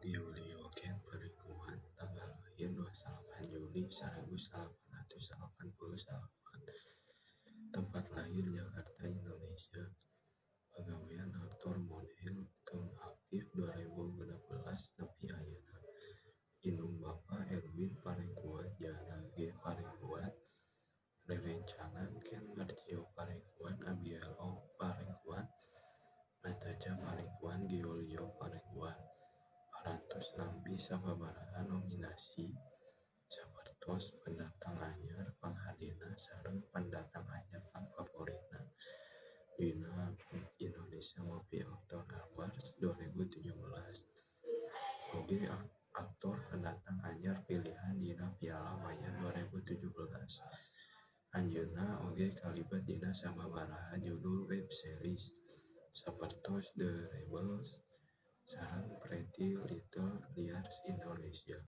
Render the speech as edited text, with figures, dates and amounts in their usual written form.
Giulio Ken Perikuan tanggal lahir 28 Juli 1889. Tempat lahir Jakarta, Indonesia. Pagawean aktor model tahun aktif 2016 nepi ayeuna. Indung Bapa Erwin Parengkuan Jana G. Parengkuan. Rerencangan Ken Marcio Parengkuan Abielo Parengkuan. Nataja Parengkuan Giulio Parengkuan. Parantos nampi sababaraha nominasi sapertos pendatang anyar pangharina sareng pendatang anyar pangfavoritna dina Indonesia Movie Actor Awards 2017. Oge aktor pendatang anyar pilihan dina Piala Maya 2017. Anjeunna oge kalibat dina sababaraha judul web series sapertos The Rebels sareng Pretty Little Liars Indonesia.